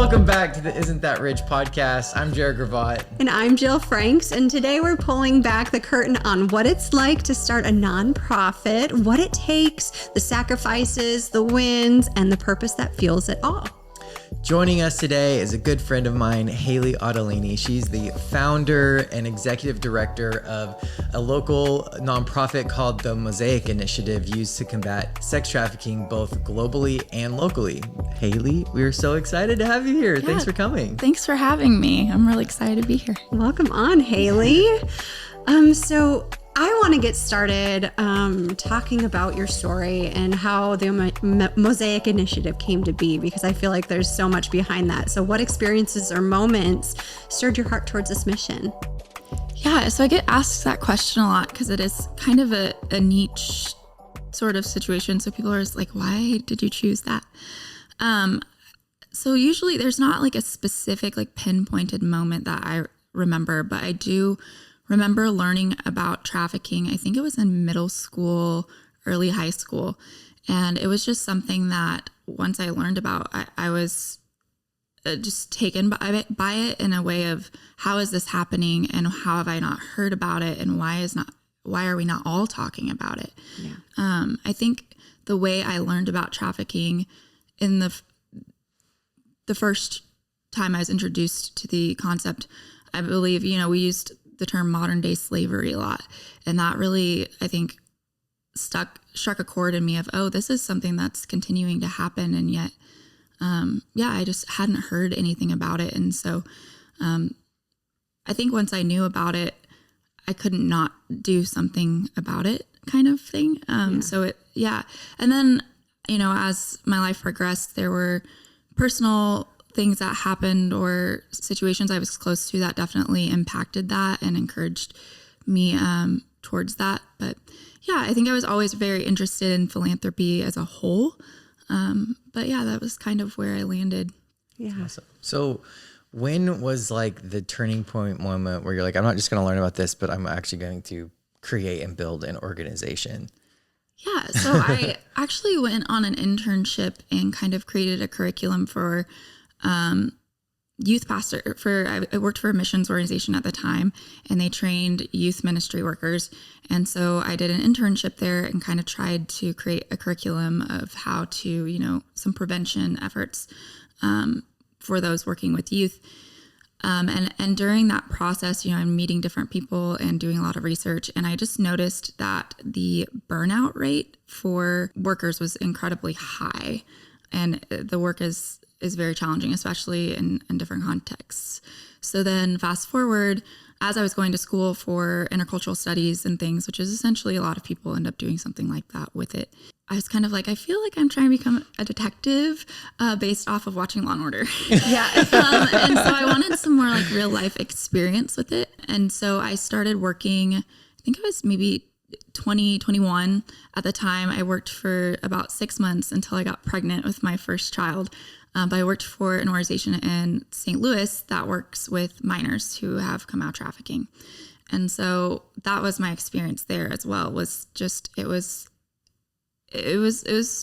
Welcome back to the Isn't That Rich podcast. I'm Jared Gravatt. And I'm Jill Franks. And today we're pulling back the curtain on what it's like to start a nonprofit, what it takes, the sacrifices, the wins, and the purpose that fuels it all. Joining us today is a good friend of mine, Haley Ottolini. She's the founder and executive director of a local nonprofit called the Mosaic Initiative, used to combat sex trafficking both globally and locally. Haley, we are so excited to have you here. Yeah, thanks for coming. Thanks for having me. I'm really excited to be here. Welcome on, Haley. So I want to get started talking about your story and how the Mosaic Initiative came to be, because I feel like there's so much behind that. So what experiences or moments stirred your heart towards this mission? Yeah, so I get asked that question a lot because it is kind of a niche sort of situation. So people are just like, why did you choose that? So usually there's not like a specific like pinpointed moment that I remember, but I do remember learning about trafficking. I think it was in middle school, early high school. And it was just something that once I learned about, I was just taken by it in a way of, how is this happening and how have I not heard about it, and why are we not all talking about it? Yeah. I think the way I learned about trafficking in the first time I was introduced to the concept, I believe, we used the term modern day slavery a lot. And that really, I think, struck a chord in me of, oh, this is something that's continuing to happen. And yet, I just hadn't heard anything about it. And so I think once I knew about it, I couldn't not do something about it, kind of thing. And then, as my life progressed, there were personal things that happened or situations I was close to that definitely impacted that and encouraged me towards that. But yeah, I think I was always very interested in philanthropy as a whole. That was kind of where I landed. Yeah. Awesome. So when was like the turning point moment where you're like, I'm not just going to learn about this, but I'm actually going to create and build an organization? Yeah. So I actually went on an internship and kind of created a curriculum for youth pastor I worked for a missions organization at the time, and they trained youth ministry workers. And so I did an internship there and kind of tried to create a curriculum of how to, some prevention efforts, for those working with youth. And during that process, I'm meeting different people and doing a lot of research. And I just noticed that the burnout rate for workers was incredibly high. And the work is very challenging, especially in different contexts. So then fast forward, as I was going to school for intercultural studies and things, which is essentially a lot of people end up doing something like that with it, I was kind of like, I feel like I'm trying to become a detective based off of watching Law and Order. Yeah. And so I wanted some more like real life experience with it. And so I started working, I think it was maybe 2021 at the time. I worked for about 6 months until I got pregnant with my first child. But I worked for an organization in St. Louis that works with minors who have come out trafficking. And so that was my experience there as well, was just, it was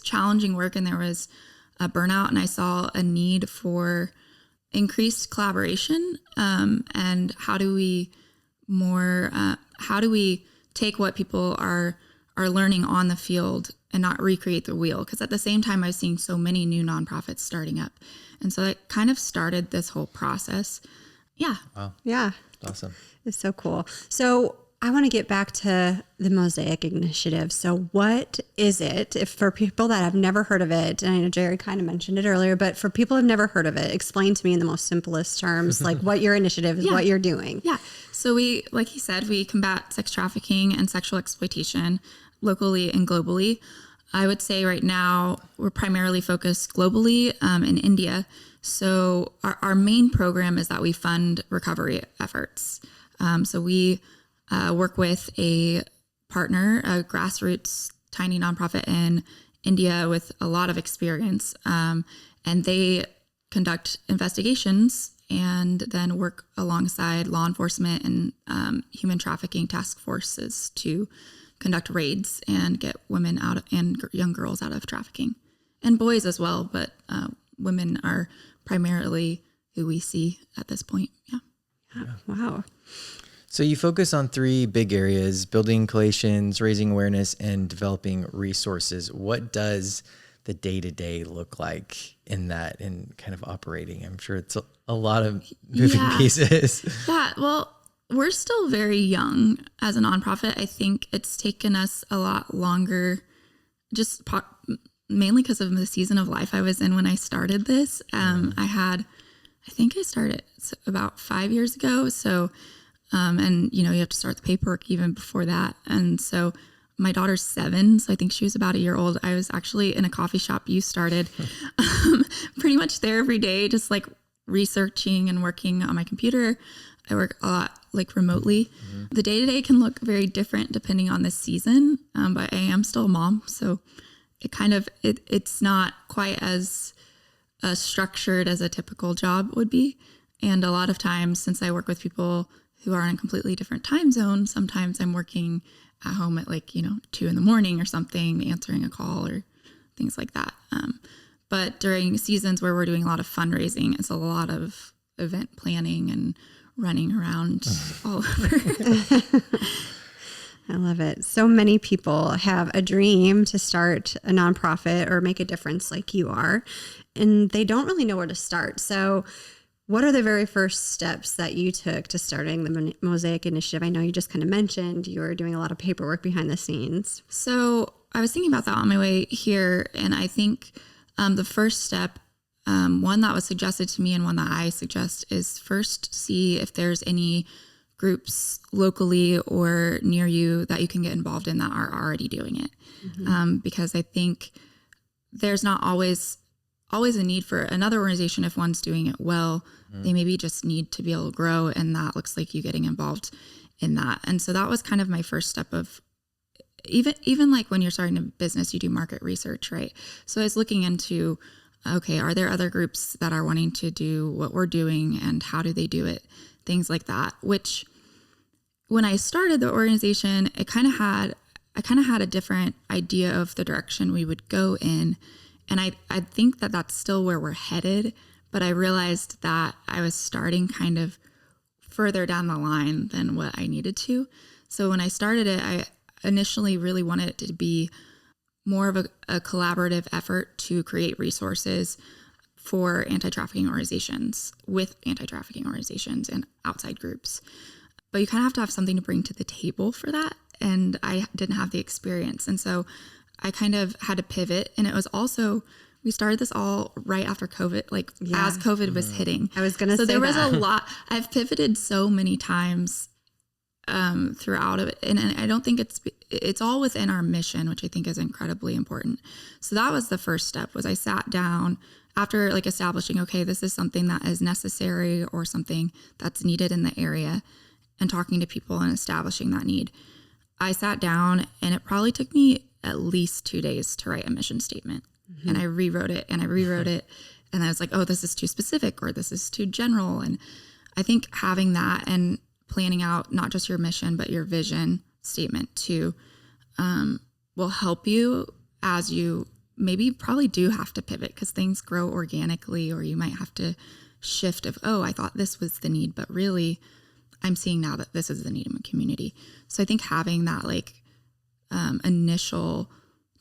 challenging work, and there was a burnout, and I saw a need for increased collaboration. And how do we take what people are learning on the field and not recreate the wheel? Because at the same time, I was seeing so many new nonprofits starting up. And so that kind of started this whole process. Yeah. Wow. Yeah. Awesome. It's so cool. So I want to get back to the Mosaic Initiative. So what is it? If for people that have never heard of it, and I know Jerry kind of mentioned it earlier, but for people who have never heard of it, explain to me in the most simplest terms, like what your initiative is, what you're doing. Yeah. So we, like he said, we combat sex trafficking and sexual exploitation locally and globally. I would say right now we're primarily focused globally in India. So our main program is that we fund recovery efforts. So we work with a partner, a grassroots tiny nonprofit in India with a lot of experience. And they conduct investigations and then work alongside law enforcement and human trafficking task forces to conduct raids and get women out and young girls out of trafficking, and boys as well, but women are primarily who we see at this point. Yeah. Wow. So you focus on 3 big areas: building coalitions, raising awareness, and developing resources. What does the day-to-day look like in that and kind of operating? I'm sure it's a lot of moving pieces. Yeah. Well, we're still very young as a nonprofit. I think it's taken us a lot longer, just mainly because of the season of life I was in when I started this. I think I started about 5 years ago. So, and you have to start the paperwork even before that. And so my daughter's 7, so I think she was about a year old. I was actually in a coffee shop you started, pretty much there every day, just like researching and working on my computer. I work a lot like remotely. Mm-hmm. The day-to-day can look very different depending on the season, but I am still a mom. So it kind of, it's not quite as structured as a typical job would be. And a lot of times, since I work with people who are in a completely different time zone, sometimes I'm working at home at 2 a.m. or something, answering a call or things like that. But during seasons where we're doing a lot of fundraising, it's a lot of event planning and running around all over. I love it. So many people have a dream to start a nonprofit or make a difference like you are, and they don't really know where to start. So what are the very first steps that you took to starting the Mosaic Initiative? I know you just kind of mentioned you were doing a lot of paperwork behind the scenes. So I was thinking about that on my way here, and I think the first step, one that was suggested to me and one that I suggest, is first see if there's any groups locally or near you that you can get involved in that are already doing it. Mm-hmm. Because I think there's not always a need for another organization. If one's doing it well, they maybe just need to be able to grow, and that looks like you getting involved in that. And so that was kind of my first step of even like when you're starting a business, you do market research, right? So I was looking into, okay, are there other groups that are wanting to do what we're doing, and how do they do it? Things like that, which when I started the organization, I kind of had a different idea of the direction we would go in. And I think that that's still where we're headed, but I realized that I was starting kind of further down the line than what I needed to. So when I started it, I initially really wanted it to be more of a collaborative effort to create resources for anti-trafficking organizations, with anti-trafficking organizations and outside groups. But you kind of have to have something to bring to the table for that. And I didn't have the experience. And so I kind of had to pivot. And it was also, we started this all right after COVID, as COVID was hitting. I was going to say so there was a lot. I've pivoted so many times throughout it. And I don't think it's all within our mission, which I think is incredibly important. So that was the first step, was I sat down after establishing, okay, this is something that is necessary or something that's needed in the area, and talking to people and establishing that need. I sat down, and it probably took me at least 2 days to write a mission statement. Mm-hmm. And I rewrote it and I rewrote it. And I was like, oh, this is too specific, or this is too general. And I think having that and planning out not just your mission, but your vision statement too, will help you as you maybe probably do have to pivot, because things grow organically, or you might have to shift of, oh, I thought this was the need, but really I'm seeing now that this is the need in my community. So I think having that initial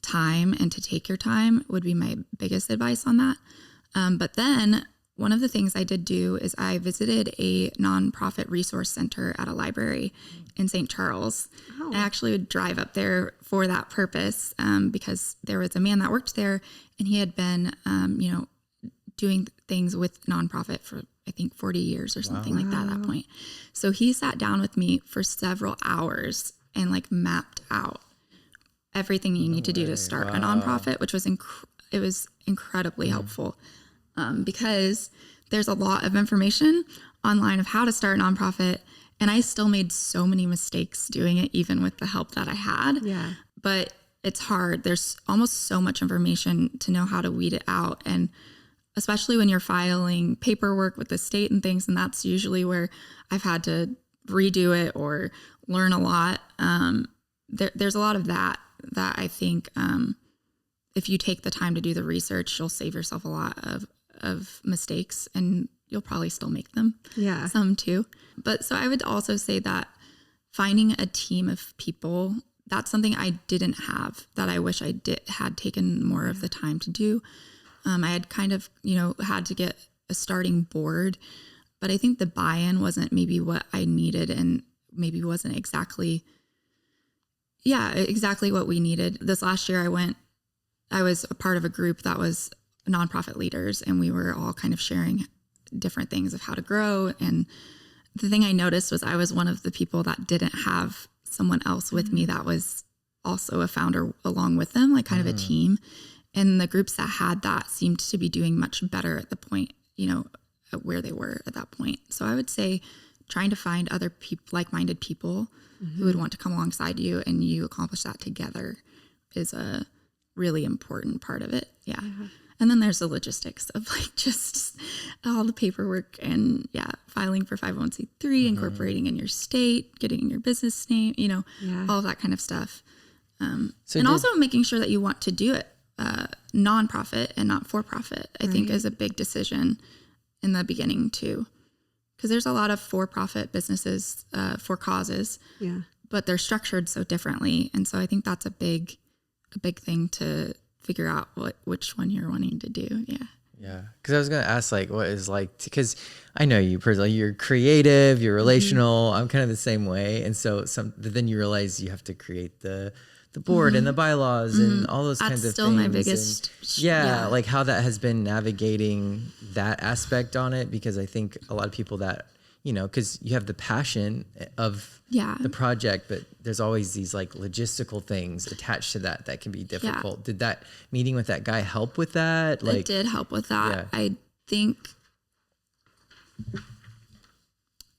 time and to take your time would be my biggest advice on that. But then one of the things I did do is I visited a nonprofit resource center at a library in St. Charles. Oh. I actually would drive up there for that purpose, because there was a man that worked there, and he had been, doing things with nonprofit for, I think, 40 years or something like that at that point. So he sat down with me for several hours and mapped out everything you need to do to start a nonprofit, which was it was incredibly helpful, because there's a lot of information online of how to start a nonprofit, and I still made so many mistakes doing it, even with the help that I had. Yeah. But it's hard. There's almost so much information to know how to weed it out, and especially when you're filing paperwork with the state and things, and that's usually where I've had to redo it or learn a lot. There's a lot of that I think if you take the time to do the research, you'll save yourself a lot of mistakes, and you'll probably still make them. Yeah. Some too. But so I would also say that finding a team of people, that's something I didn't have that I wish I had taken more of the time to do. I had kind of, had to get a starting board, but I think the buy-in wasn't maybe what I needed, and maybe wasn't exactly what we needed. This last year I was a part of a group that was nonprofit leaders, and we were all kind of sharing different things of how to grow. And the thing I noticed was I was one of the people that didn't have someone else with me that was also a founder along with them, like kind of a team. And the groups that had that seemed to be doing much better at the point, where they were at that point. So I would say trying to find other people, like-minded people who would want to come alongside you and you accomplish that together is a really important part of it. Yeah. And then there's the logistics of like just all the paperwork and filing for 501c3, incorporating in your state, getting your business name, all of that kind of stuff. Also making sure that you want to do it nonprofit and not for profit, I think is a big decision in the beginning too. Because there's a lot of for-profit businesses for causes, but they're structured so differently. And so I think that's a big thing to figure out which one you're wanting to do. Yeah. Because I was going to ask, like, what is like, because I know you personally, you're creative, you're relational. I'm kind of the same way. And so then you realize you have to create the board and the bylaws and all those kinds of things. That's still my biggest. And, like how that has been navigating that aspect on it, because I think a lot of people that, because you have the passion of the project, but there's always these like logistical things attached to that can be difficult. Yeah. Did that meeting with that guy help with that? It did help with that. Yeah. I think,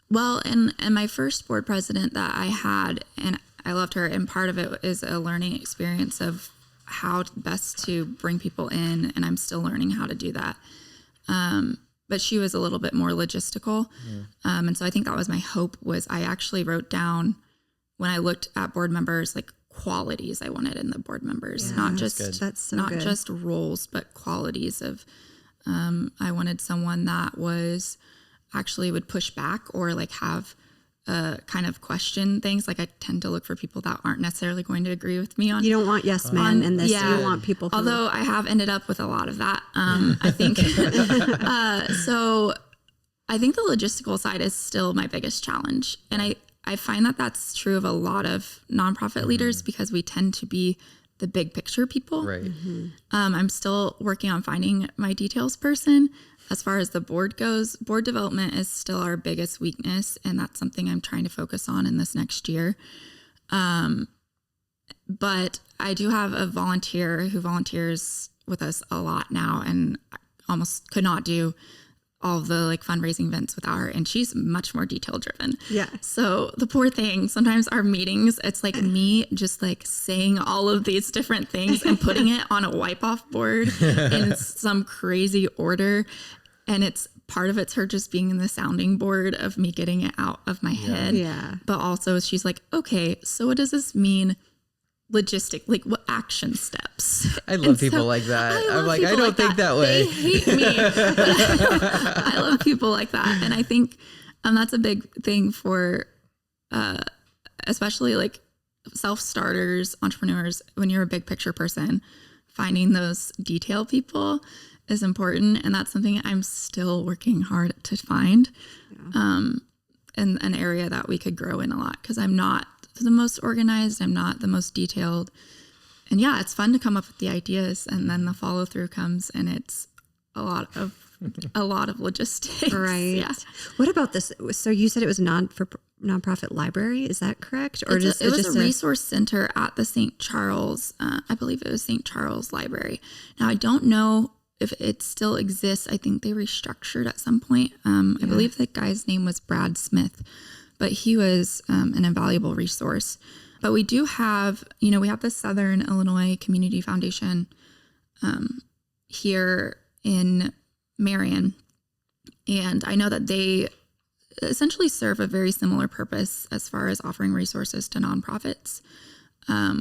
well, and my first board president that I had, and I loved her, and part of it is a learning experience of how best to bring people in, and I'm still learning how to do that. But she was a little bit more logistical. And so I think that was my hope, was I actually wrote down when I looked at board members, like qualities I wanted in the board members, not just roles, but qualities of, I wanted someone that was actually would push back or like have kind of question things. Like I tend to look for people that aren't necessarily going to agree with me on. You don't want yes men in this. You want people who... Although I have ended up with a lot of that. I think so I think the logistical side is still my biggest challenge. And I find that that's true of a lot of nonprofit leaders, because we tend to be the big picture people. Right. I'm still working on finding my details person. As far as the board goes, board development is still our biggest weakness, and that's something I'm trying to focus on in this next year. But I do have a volunteer who volunteers with us a lot now, and almost could not do all of the like fundraising events without her, and she's much more detail driven. Yeah. So the poor thing, sometimes our meetings, it's like me just like saying all of these different things and putting it on a wipe off board in some crazy order. And it's part of it's her just being in the sounding board of me getting it out of my head. Yeah. But also she's like, okay, so what does this mean? Logistic, like what action steps? I love people like that. I'm like, I don't think that way. They hate me. I love people like that. And I think that's a big thing for especially like self-starters, entrepreneurs. When you're a big picture person, finding those detail people is important. And that's something I'm still working hard to find. In an area that we could grow in a lot, because I'm not the most organized, I'm not the most detailed. And yeah, it's fun to come up with the ideas, and then the follow through comes, and it's a lot of logistics. Right. Yeah. What about this? So you said it was nonprofit library, is that correct? Or it was a resource center at the St. Charles, I believe it was St. Charles Library. Now I don't know if it still exists. I think they restructured at some point. I believe the guy's name was Brad Smith, but he was an invaluable resource. But we do have, we have the Southern Illinois Community Foundation here in Marion. And I know that they essentially serve a very similar purpose as far as offering resources to nonprofits.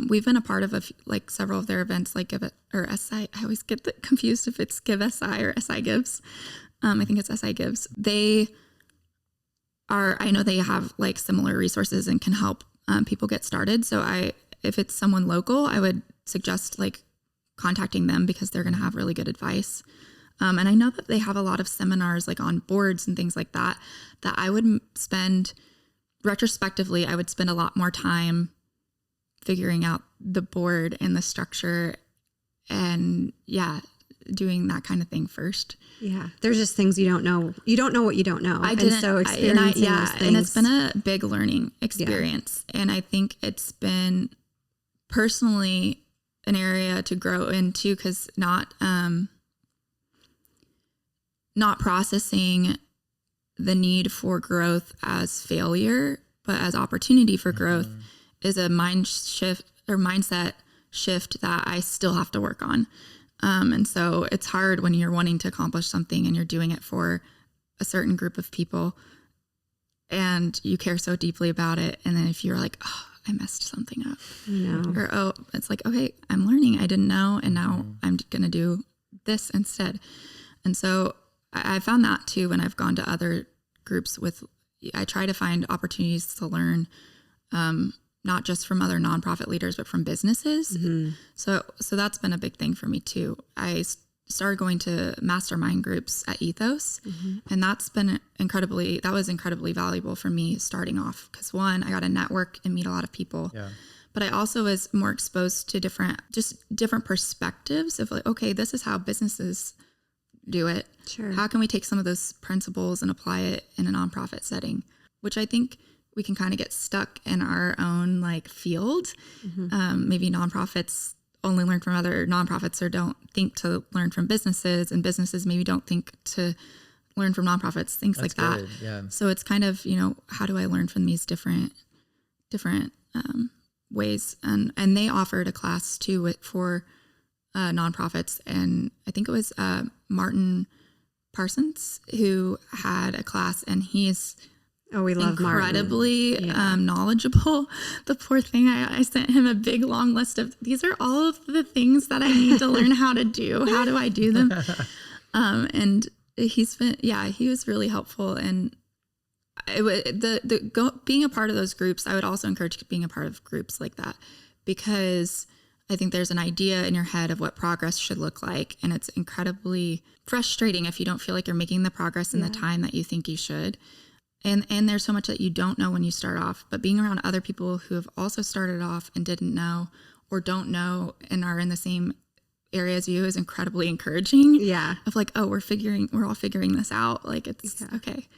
We've been a part of several of their events, like Give It or SI. I always get confused if it's Give SI or SI Gives. I think it's SI Gives. I know they have like similar resources and can help people get started. So if it's someone local, I would suggest like contacting them because they're going to have really good advice. And I know that they have a lot of seminars like on boards and things like that I would spend retrospectively, I would spend a lot more time figuring out the board and the structure and doing that kind of thing first. Yeah. There's just things you don't know. You don't know what you don't know. I didn't. And so experiencing those things. And it's been a big learning experience. Yeah. And I think it's been personally an area to grow into because not processing the need for growth as failure, but as opportunity for growth is a mindset shift that I still have to work on. And so it's hard when you're wanting to accomplish something and you're doing it for a certain group of people and you care so deeply about it. And then if you're like, oh, I messed something up. Or, oh, it's like, okay, I'm learning. I didn't know. And now I'm going to do this instead. And so I found that too, when I've gone to other groups I try to find opportunities to learn, not just from other nonprofit leaders, but from businesses. Mm-hmm. So that's been a big thing for me too. I started going to mastermind groups at Ethos, and that was incredibly valuable for me starting off. Because one, I got to network and meet a lot of people, but I also was more exposed to different perspectives of like, okay, this is how businesses do it. Sure. How can we take some of those principles and apply it in a nonprofit setting? Which I think we can kind of get stuck in our own like field. Maybe nonprofits only learn from other nonprofits or don't think to learn from businesses, and businesses maybe don't think to learn from nonprofits, things like that. Yeah. So it's kind of, how do I learn from these different ways? And they offered a class too for nonprofits. And I think it was Martin Parsons who had a class, and he's we love incredibly knowledgeable. The poor thing, I sent him a big long list of, these are all of the things that I need to learn how to do. How do I do them? And he was really helpful. And being a part of those groups, I would also encourage being a part of groups like that, because I think there's an idea in your head of what progress should look like. And it's incredibly frustrating if you don't feel like you're making the progress in the time that you think you should. And there's so much that you don't know when you start off, but being around other people who have also started off and didn't know or don't know and are in the same area as you is incredibly encouraging. Yeah. Of like, oh, we're all figuring this out. Like it's okay.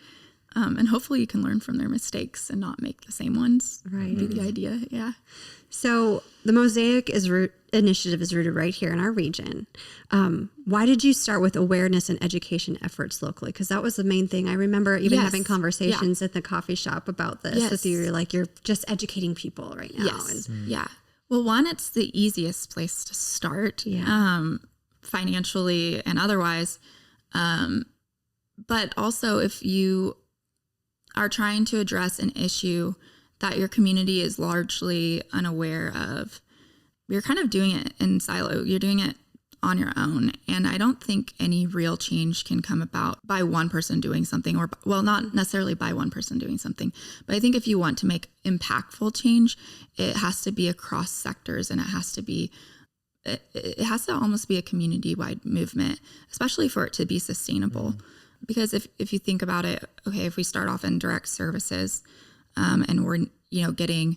And hopefully you can learn from their mistakes and not make the same ones. Right. Be the idea. Yeah. So the Mosaic Initiative is rooted right here in our region. Why did you start with awareness and education efforts locally? Because that was the main thing. I remember even having conversations at the coffee shop about this with you. You're just educating people right now. Yes. Yeah. Well, one, it's the easiest place to start, financially and otherwise. But also if you are trying to address an issue that your community is largely unaware of, you're kind of doing it in silo. You're doing it on your own. And I don't think any real change can come about by one person doing something, not necessarily by one person doing something. But I think if you want to make impactful change, it has to be across sectors, and it has to almost be a community-wide movement, especially for it to be sustainable. Because if you think about it, okay, if we start off in direct services, and we're, getting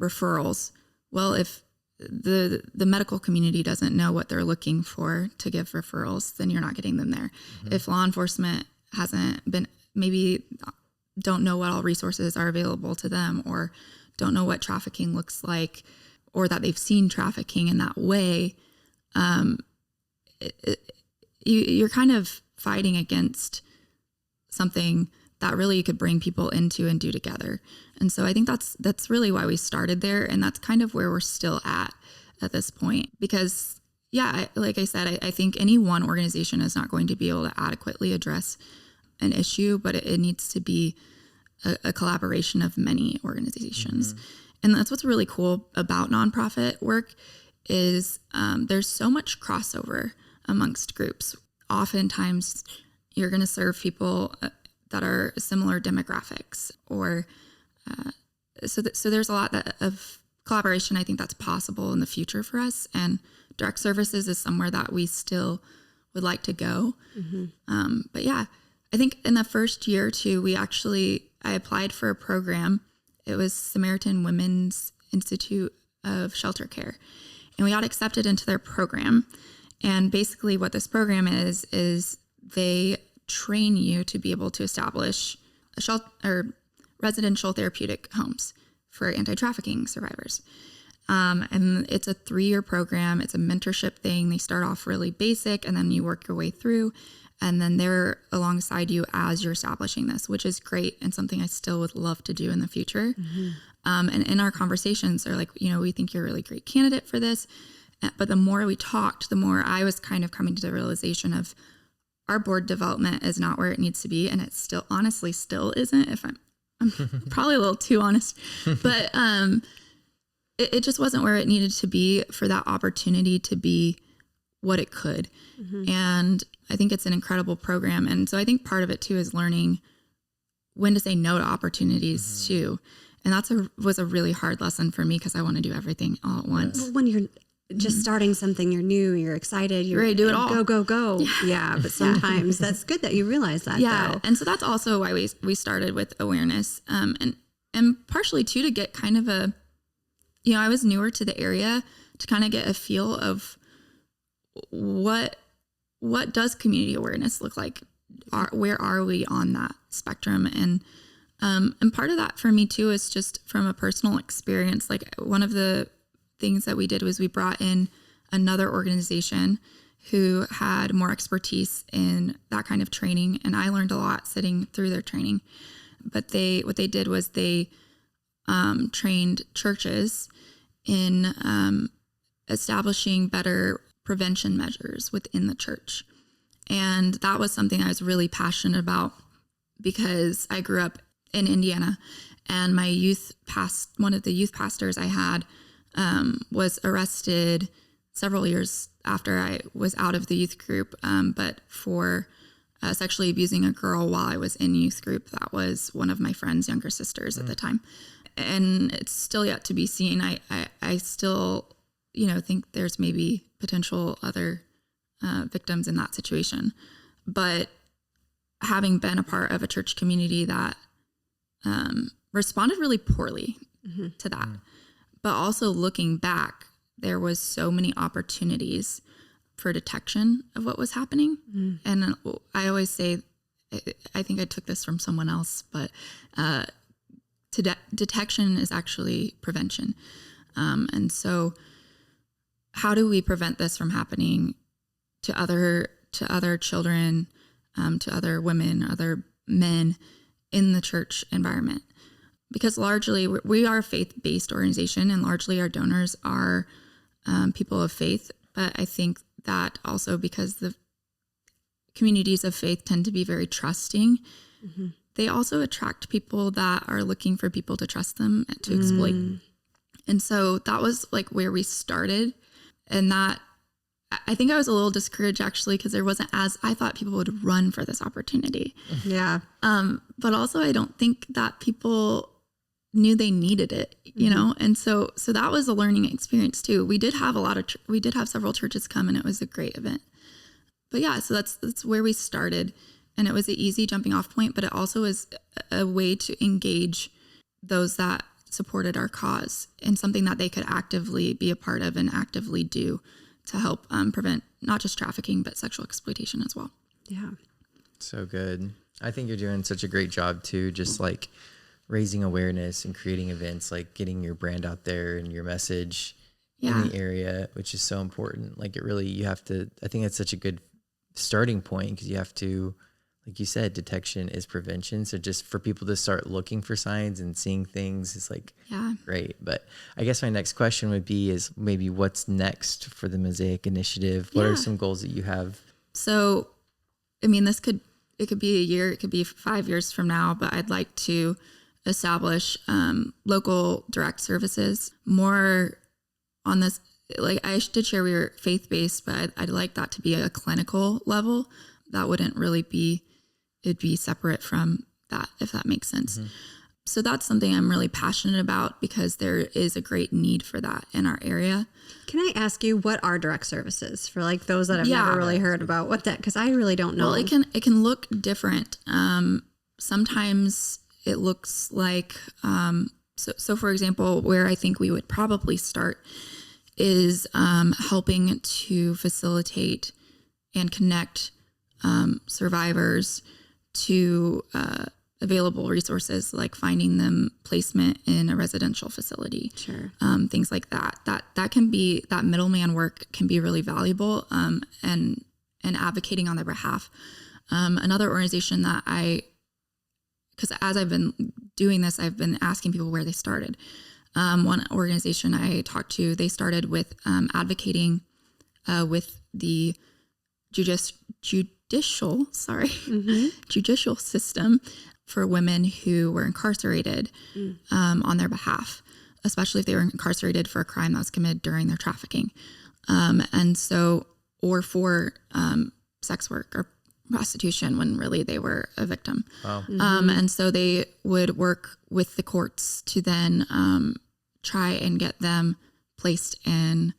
referrals, well, if the medical community doesn't know what they're looking for to give referrals, then you're not getting them there. If law enforcement maybe don't know what all resources are available to them, or don't know what trafficking looks like, or that they've seen trafficking in that way, you're kind of fighting against something that really you could bring people into and do together. And so I think that's really why we started there. And that's kind of where we're still at this point, because like I said, I think any one organization is not going to be able to adequately address an issue, but it needs to be a collaboration of many organizations. And that's what's really cool about nonprofit work is there's so much crossover amongst groups. Oftentimes, you're going to serve people that are similar demographics, or so there's a lot of collaboration. I think that's possible in the future for us, and direct services is somewhere that we still would like to go. But yeah, I think in the first year or two, I applied for a program. It was Samaritan Women's Institute of Shelter Care, and we got accepted into their program. And basically what this program is they train you to be able to establish a shelter or residential therapeutic homes for anti-trafficking survivors. And it's a 3-year program. It's a mentorship thing. They start off really basic, and then you work your way through, and then they're alongside you as you're establishing this, which is great and something I still would love to do in the future. And in our conversations, they're like, we think you're a really great candidate for this. But the more we talked, the more I was kind of coming to the realization of our board development is not where it needs to be. And it still, honestly, still isn't, if I'm probably a little too honest, but it just wasn't where it needed to be for that opportunity to be what it could. And I think it's an incredible program. And so I think part of it too is learning when to say no to opportunities too. And was a really hard lesson for me because I want to do everything all at once. Well, when you're just starting something, you're new, you're excited, you're ready to do it all. Go. Yeah. But sometimes that's good that you realize that. Yeah. Though. And so that's also why we started with awareness. And partially too, to get kind of I was newer to the area, to kind of get a feel of what does community awareness look like? Where are we on that spectrum? And part of that for me too is just from a personal experience. Like one of the things that we did was we brought in another organization who had more expertise in that kind of training, and I learned a lot sitting through their training. But what they did was they trained churches in establishing better prevention measures within the church. And that was something I was really passionate about because I grew up in Indiana, and my one of the youth pastors I had was arrested several years after I was out of the youth group, but for sexually abusing a girl while I was in youth group. That was one of my friend's younger sisters at the time. And it's still yet to be seen. I still, think there's maybe potential other victims in that situation. But having been a part of a church community that responded really poorly to that, but also looking back, there was so many opportunities for detection of what was happening. And I always say, I think I took this from someone else, but detection is actually prevention. And so how do we prevent this from happening to other children, to other women, other men in the church environment? Because largely we are a faith-based organization, and largely our donors are people of faith. But I think that also because the communities of faith tend to be very trusting, they also attract people that are looking for people to trust them and to exploit. And so that was like where we started. And that, I think I was a little discouraged actually, because there wasn't I thought people would run for this opportunity. Yeah. But also I don't think that people knew they needed it, And so that was a learning experience too. We did have several churches come, and it was a great event. But yeah, so that's where we started, and it was an easy jumping off point, but it also was a way to engage those that supported our cause in something that they could actively be a part of and actively do to help prevent not just trafficking, but sexual exploitation as well. Yeah. So good. I think you're doing such a great job too, just like raising awareness and creating events, like getting your brand out there and your message in the area, which is so important. Like I think that's such a good starting point, because you have to, like you said, detection is prevention. So just for people to start looking for signs and seeing things is like great. But I guess my next question would be is maybe what's next for the Mosaic Initiative? What are some goals that you have? So, I mean, it could be a year, it could be 5 years from now, but I'd like to establish local direct services more on this. Like I did share we were faith-based, but I'd like that to be a clinical level. That wouldn't really be, it'd be separate from that, if that makes sense. Mm-hmm. So that's something I'm really passionate about because there is a great need for that in our area. Can I ask you, what are direct services for like those that have never really heard about what that, because I really don't know. Well, it can look different. Sometimes it looks like, so for example, where I think we would probably start is helping to facilitate and connect survivors to available resources, like finding them placement in a residential facility. Sure. Things like that. That can be, that middleman work can be really valuable, and advocating on their behalf. Another organization that because as I've been doing this, I've been asking people where they started. One organization I talked to, they started with advocating with the judicial system for women who were incarcerated on their behalf, especially if they were incarcerated for a crime that was committed during their trafficking. And so, or for sex work or prostitution when really they were a victim. Wow. And so they would work with the courts to then try and get them placed in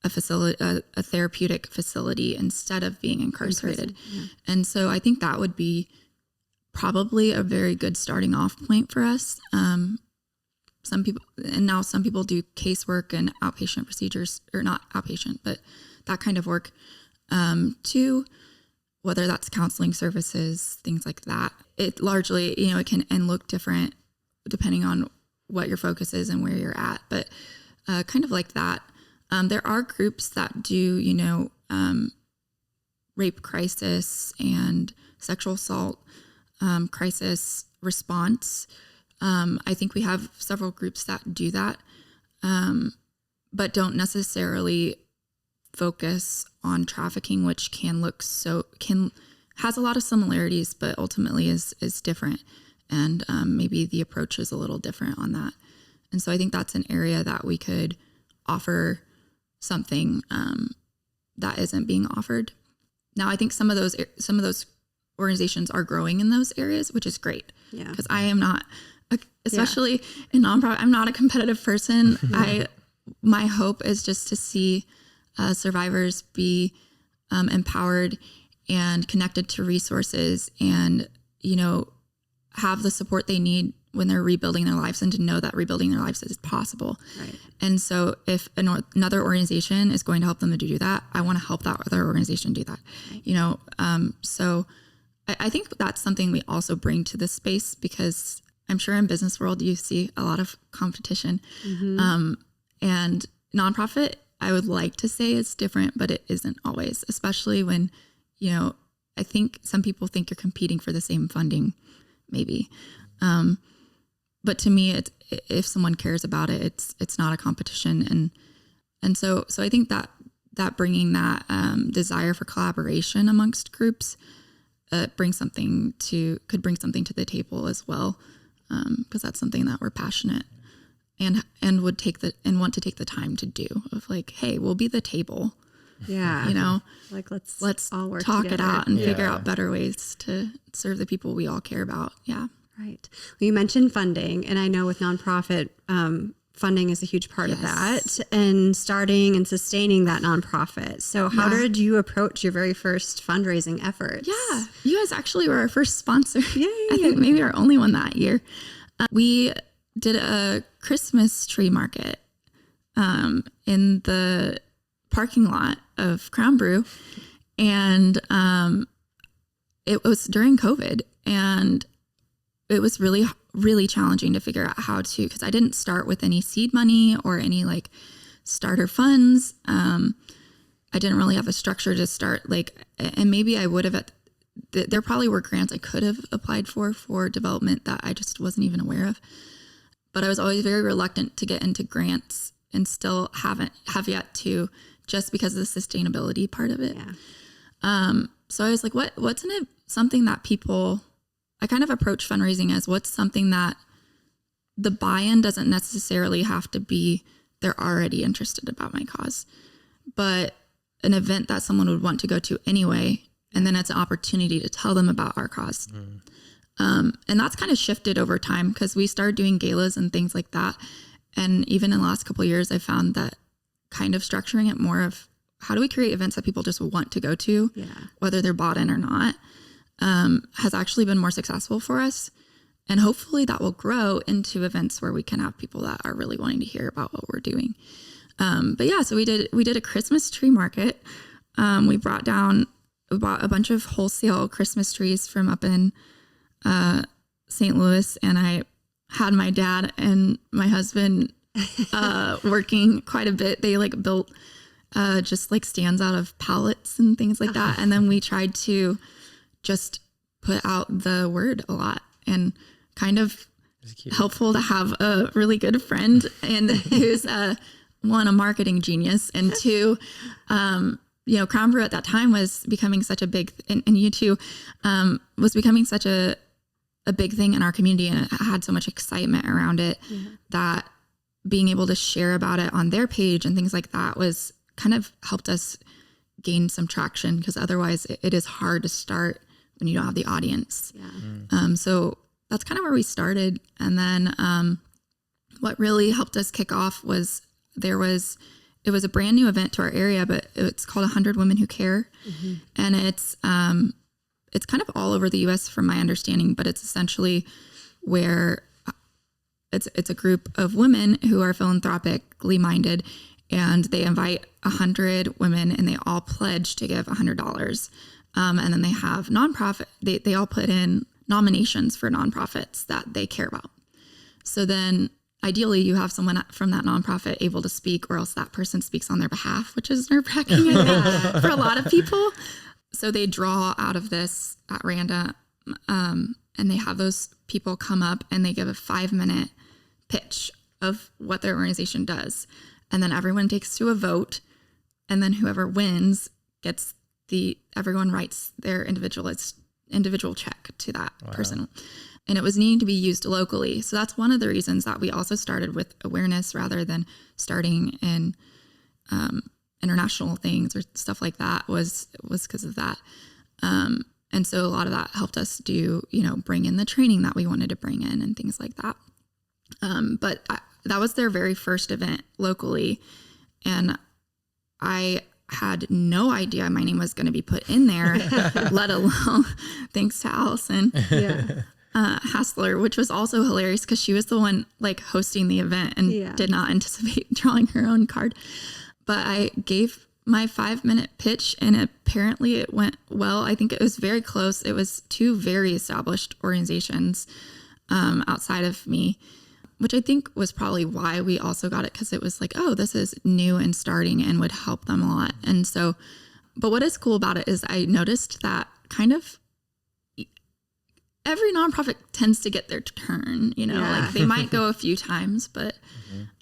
a facility, a therapeutic facility, instead of being incarcerated. Yeah. And so I think that would be probably a very good starting off point for us. Some people do casework and outpatient procedures, or not outpatient, but that kind of work too, whether that's counseling services, things like that. It largely, it can look different depending on what your focus is and where you're at, but kind of like that. There are groups that do, rape crisis and sexual assault crisis response. I think we have several groups that do that, but don't necessarily focus on trafficking, which has a lot of similarities, but ultimately is different. And maybe the approach is a little different on that. And so I think that's an area that we could offer something that isn't being offered. Now, I think some of those organizations are growing in those areas, which is great. Yeah. Because I am not, especially in nonprofit, I'm not a competitive person. My hope is just to see survivors be empowered and connected to resources, and have the support they need when they're rebuilding their lives, and to know that rebuilding their lives is possible. Right. And so if another organization is going to help them to do that, I want to help that other organization do that. Right. So I think that's something we also bring to this space, because I'm sure in business world you see a lot of competition. Mm-hmm. And nonprofit, I would like to say it's different, but it isn't always, especially when, I think some people think you're competing for the same funding, maybe. But to me, if someone cares about it, it's not a competition. And so I think that bringing that desire for collaboration amongst groups could bring something to the table as well, because that's something that we're passionate and want to take the time to do, of like, hey, we'll be the table. Yeah. Like let's all work talk together. it out and figure out better ways to serve the people we all care about. Yeah. Right. Well, you mentioned funding, and I know with nonprofit, funding is a huge part of that, and starting and sustaining that nonprofit. So how did you approach your very first fundraising efforts? Yeah. You guys actually were our first sponsor. Yay. I think maybe our only one that year. We did a Christmas tree market in the parking lot of Crown Brew, and it was during COVID, and it was really, really challenging to figure out how to, because I didn't start with any seed money or any like starter funds. I didn't really have a structure to start, and maybe I would have there probably were grants I could have applied for development that I just wasn't even aware of. But I was always very reluctant to get into grants, and still have yet to, just because of the sustainability part of it. Yeah. So I was like, what's in it? Something that people I kind of approach fundraising as what's something that the buy-in doesn't necessarily have to be they're already interested about my cause, but an event that someone would want to go to anyway. And then it's an opportunity to tell them about our cause. And that's kind of shifted over time because we started doing galas and things like that. And even in the last couple of years, I found that kind of structuring it more of how do we create events that people just want to go to, whether they're bought in or not, has actually been more successful for us. And hopefully that will grow into events where we can have people that are really wanting to hear about what we're doing. But yeah, so we did a Christmas tree market. We bought a bunch of wholesale Christmas trees from up in St. Louis, and I had my dad and my husband working quite a bit. They like built just like stands out of pallets and things like that. And then we tried to just put out the word a lot, and kind of helpful to have a really good friend and who's one, a marketing genius, and two, Crown Brew at that time was becoming such a big, and you too, was becoming such a big thing in our community, and it had so much excitement around it that being able to share about it on their page and things like that was kind of helped us gain some traction, because otherwise it is hard to start when you don't have the audience. So that's kind of where we started. And then what really helped us kick off was it was a brand new event to our area, but it's called 100 Women Who Care. And it's kind of all over the US from my understanding, but it's essentially where it's a group of women who are philanthropically minded, and they invite 100 women and they all pledge to give $100. And then they have nonprofit, they all put in nominations for nonprofits that they care about. So then ideally you have someone from that nonprofit able to speak, or else that person speaks on their behalf, which is nerve-wracking for a lot of people. So they draw out of this at random, and they have those people come up and they give a 5-minute pitch of what their organization does. And then everyone takes to a vote, and then whoever wins gets everyone writes their individual check to that person. And it was needing to be used locally. So that's one of the reasons that we also started with awareness rather than starting in international things or stuff like that was because of that. And so a lot of that helped us bring in the training that we wanted to bring in and things like that. But that was their very first event locally. And I had no idea my name was going to be put in there, let alone thanks to Allison Hassler, which was also hilarious because she was the one like hosting the event and did not anticipate drawing her own card. But I gave my 5-minute pitch, and apparently it went well. I think it was very close. It was 2 very established organizations outside of me, which I think was probably why we also got it, because it was like, oh, this is new and starting and would help them a lot. And so, but what is cool about it is I noticed that kind of every nonprofit tends to get their turn, like they might go a few times, but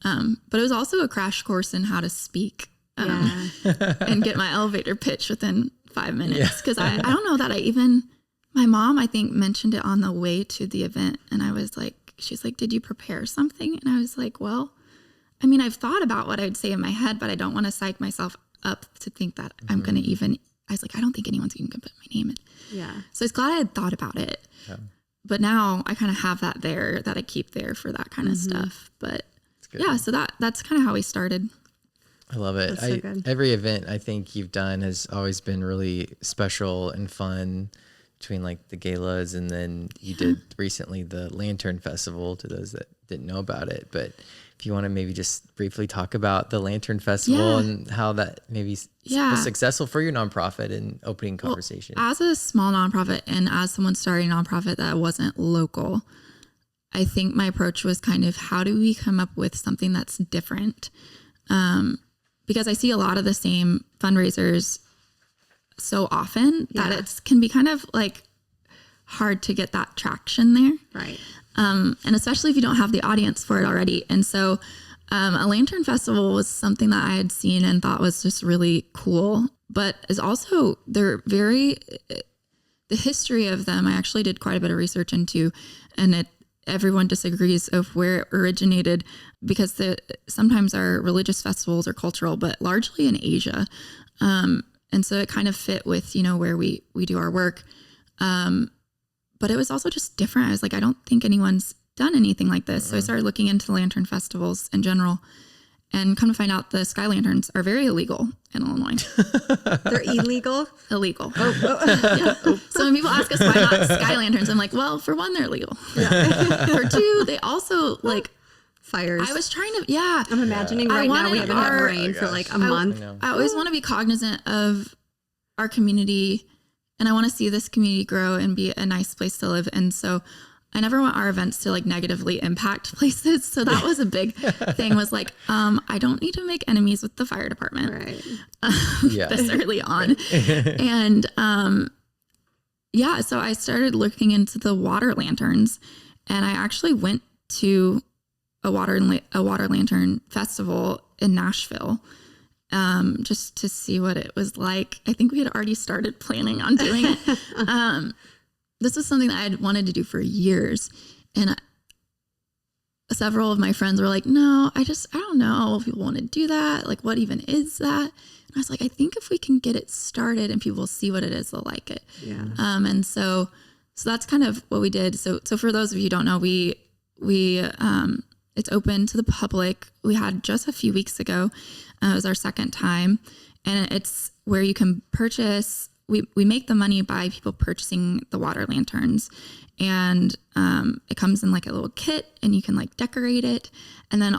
it was also a crash course in how to speak and get my elevator pitch within 5 minutes. Cause I don't know that my mom, I think, mentioned it on the way to the event. And I was like, she's like, did you prepare something? And I was like, well, I mean, I've thought about what I'd say in my head, but I don't want to psych myself up to think that I'm going to I was like, I don't think anyone's even going to put my name in. So I was glad I had thought about it. But now I kind of have that there that I keep there for that kind of stuff. But so that's kind of how we started. I love it. So good. Every event I think you've done has always been really special and fun, between like the galas, and then you did recently the Lantern Festival, to those that didn't know about it. But if you want to maybe just briefly talk about the Lantern Festival and how that maybe was successful for your nonprofit and opening conversation. Well, as a small nonprofit and as someone starting a nonprofit that wasn't local, I think my approach was kind of, how do we come up with something that's different? Because I see a lot of the same fundraisers so often that it can be kind of like hard to get that traction there. Right. And especially if you don't have the audience for it already. And so a Lantern Festival was something that I had seen and thought was just really cool, but is also, they're very the history of them, I actually did quite a bit of research into, and everyone disagrees of where it originated, because sometimes our religious festivals are cultural, but largely in Asia. And so it kind of fit with, where we do our work. But it was also just different. I was like, I don't think anyone's done anything like this. So I started looking into lantern festivals in general, and come to find out the sky lanterns are very illegal in Illinois. They're illegal? Illegal. Yeah. So when people ask us why not sky lanterns, I'm like, well, for one, they're illegal. Yeah. For two, they also fires. I was trying to, I'm imagining right now we haven't had rain for like a month. I always want to be cognizant of our community, and I want to see this community grow and be a nice place to live. And so I never want our events to negatively impact places. So that was a big thing, was I don't need to make enemies with the fire department this early on. And so I started looking into the water lanterns, and I actually went to a water lantern festival in Nashville, just to see what it was like. I think we had already started planning on doing it. This was something that I had wanted to do for years. And several of my friends were like, no, I don't know if people want to do that. What even is that? And I was like, I think if we can get it started and people see what it is, they'll like it. Yeah. And so that's kind of what we did. So for those of you who don't know, we it's open to the public. We had just a few weeks ago. It was our second time, and it's where you can purchase. We make the money by people purchasing the water lanterns, and it comes in a little kit, and you can decorate it. And then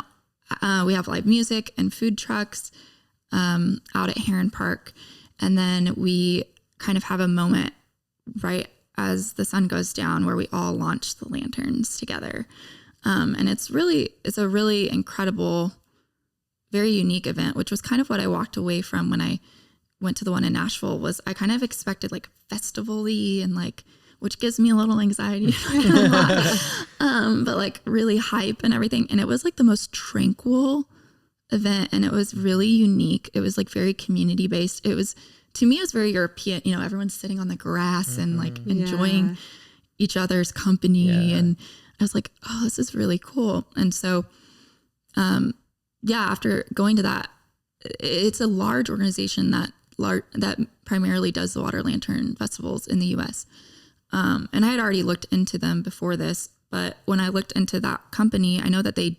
we have live music and food trucks out at Heron Park. And then we kind of have a moment right as the sun goes down where we all launch the lanterns together. And it's a really incredible, very unique event, which was kind of what I walked away from when I went to the one in Nashville. Was I kind of expected festival-y and which gives me a little anxiety, but really hype and everything. And it was the most tranquil event, and it was really unique. It was very community based. To me, it was very European. Everyone's sitting on the grass and enjoying each other's company. And I was like, oh, this is really cool. And so, after going to that, it's a large organization that primarily does the water lantern festivals in the U.S. And I had already looked into them before this, but when I looked into that company, I know that they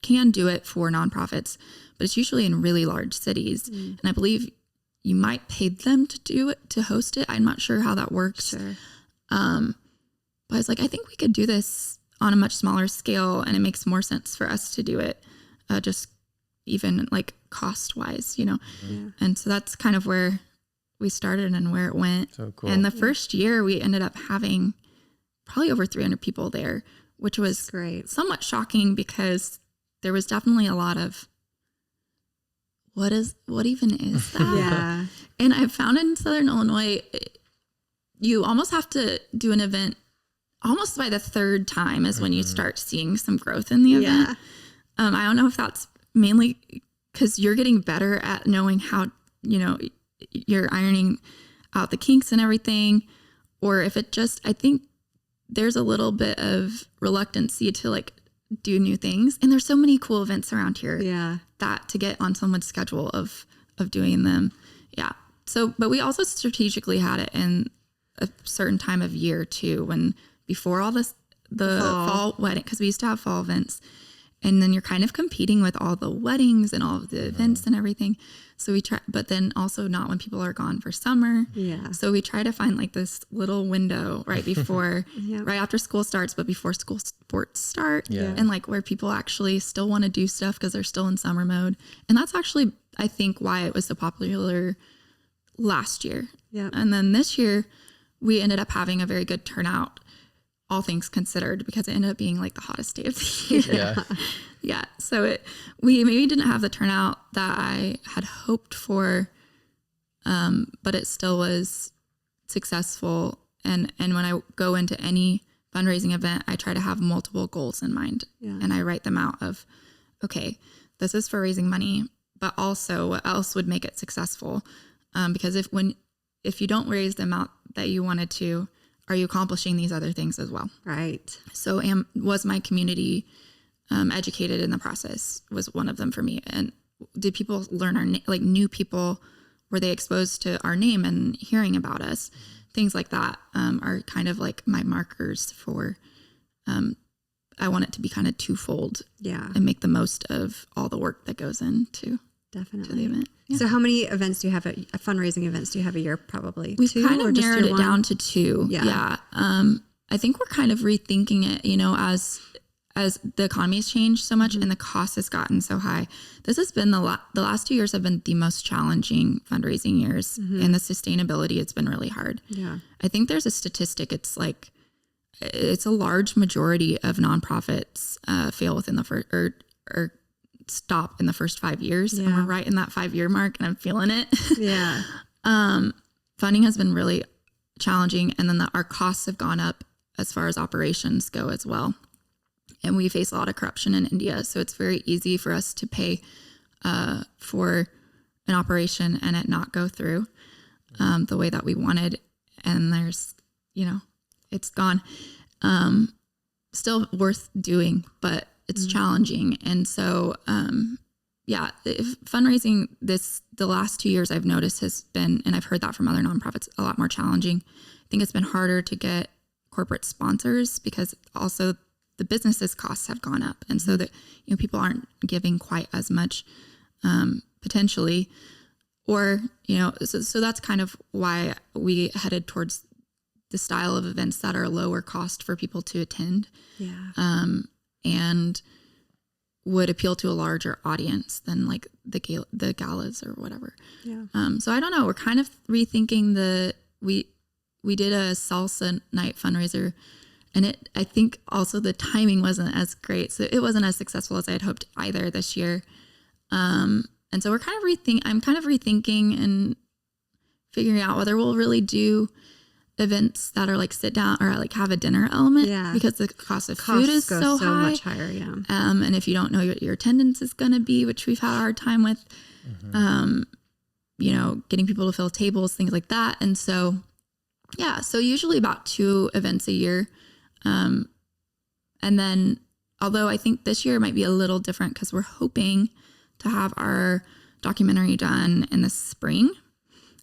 can do it for nonprofits, but it's usually in really large cities. And I believe you might pay them to do it, to host it. I'm not sure how that works. Sure. But I was like, I think we could do this on a much smaller scale, and it makes more sense for us to do it, just even cost wise, And so that's kind of where we started and where it went. So cool. And the first year we ended up having probably over 300 people there, which was great. Somewhat shocking, because there was definitely a lot of, what even is that? Yeah. And I found in Southern Illinois, you almost have to do an event almost by the third time is when you start seeing some growth in the event. I don't know if that's mainly because you're getting better at knowing how, you're ironing out the kinks and everything, or if it just, I think there's a little bit of reluctancy to do new things. And there's so many cool events around here that to get on someone's schedule of doing them. Yeah. So, but we also strategically had it in a certain time of year too, when before all this, the fall wedding, because we used to have fall events. And then you're kind of competing with all the weddings and all of the events and everything. So we try, but then also not when people are gone for summer. Yeah. So we try to find this little window right before, right after school starts, but before school sports start. Yeah. And where people actually still want to do stuff because they're still in summer mode. And that's actually, I think, why it was so popular last year. Yeah. And then this year we ended up having a very good turnout, all things considered, because it ended up being the hottest day of the year. Yeah. So we maybe didn't have the turnout that I had hoped for, but it still was successful. And when I go into any fundraising event, I try to have multiple goals in mind, and I write them out of, okay, this is for raising money, but also what else would make it successful? Because if you don't raise the amount that you wanted to, are you accomplishing these other things as well? Right. So was my community educated in the process was one of them for me. And did people learn our like new people? Were they exposed to our name and hearing about us? Things like that are kind of like my markers for, I want it to be kind of twofold. Yeah. And make the most of all the work that goes into Definitely. to the event. Yeah. So how many events do you have, fundraising events do you have a year? Probably We've two, kind or of just narrowed your it one? down to two. Yeah. I think we're kind of rethinking it, you know, as the economy's changed so much and the cost has gotten so high. This has been the last 2 years have been the most challenging fundraising years, and the sustainability, it's been really hard. Yeah. I think there's a statistic. It's like, it's a large majority of nonprofits fail within the first or stop in the first 5 years. Yeah. And we're right in that 5-year mark, and I'm feeling it. Yeah. Funding has been really challenging. And then our costs have gone up as far as operations go as well. And we face a lot of corruption in India. So it's very easy for us to pay for an operation and it not go through the way that we wanted. And there's, you know, it's gone. Still worth doing, but it's challenging. And so, fundraising the last 2 years I've noticed has been, and I've heard that from other nonprofits, a lot more challenging. I think it's been harder to get corporate sponsors because also the business's costs have gone up. And so that, you know, people aren't giving quite as much, potentially, or, you know, so that's kind of why we headed towards the style of events that are lower cost for people to attend. Yeah. And would appeal to a larger audience than like the galas or whatever. Yeah. So I don't know. We're kind of rethinking we did a salsa night fundraiser, and I think also the timing wasn't as great. So it wasn't as successful as I had hoped either this year. And so we're kind of I'm kind of rethinking and figuring out whether we'll really do events that are like sit down or like have a dinner element, because the cost of food is so high, much higher. Yeah. And if you don't know what your attendance is going to be, which we've had a hard time with, you know, getting people to fill tables, things like that. And so, so usually about 2 events a year. And then, although I think this year might be a little different because we're hoping to have our documentary done in the spring.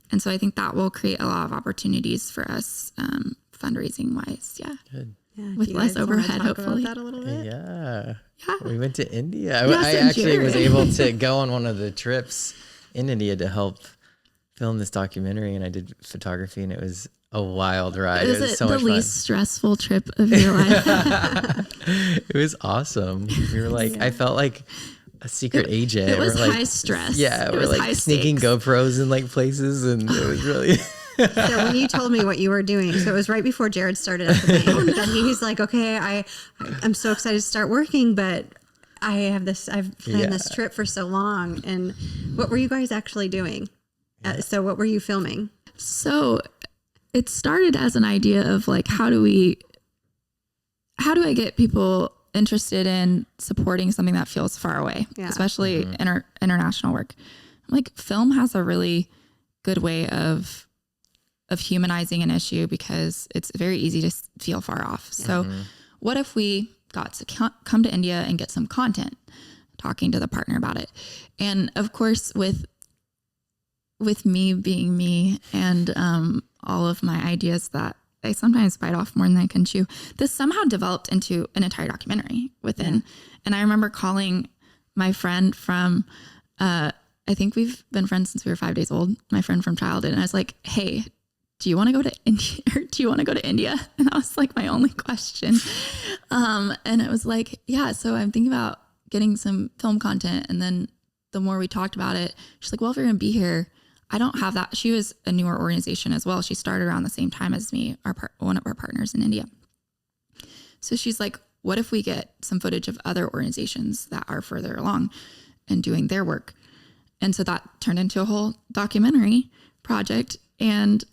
And so I think that will create a lot of opportunities for us, fundraising wise. Yeah. Good. Yeah. With Do you less guys wanna overhead, talk hopefully. about that a little bit? Yeah. Yeah. We went to India. Yes, I and actually was Jared. able to go on one of the trips in India to help film this documentary, and I did photography, and it was a wild ride. It was so the much least stressful trip of your life. fun. It was awesome. We were like, I felt like a secret agent. It was We're like, high stress. Yeah, It we're was like high sneaking stakes. GoPros in like places, and it was really. So when you told me what you were doing, so it was right before Jared started at the bank. Then he's like, okay, I'm so excited to start working, but I've planned this trip for so long. And what were you guys actually doing? So what were you filming? So it started as an idea of like, how do I get people interested in supporting something that feels far away, especially international work? Like, film has a really good way of humanizing an issue because it's very easy to feel far off. So what if we got to come to India and get some content talking to the partner about it? And of course, with me being me and all of my ideas that I sometimes bite off more than I can chew, this somehow developed into an entire documentary within. Yeah. And I remember calling my friend from, I think we've been friends since we were 5 days old, my friend from childhood. And I was like, hey, do you want to go to India? Or do you want to go to India? And that was like my only question. And it was like, yeah, so I'm thinking about getting some film content. And then the more we talked about it, she's like, well, if you're going to be here, I don't have that. She was a newer organization as well. She started around the same time as me, one of our partners in India. So she's like, what if we get some footage of other organizations that are further along and doing their work? And so that turned into a whole documentary project, and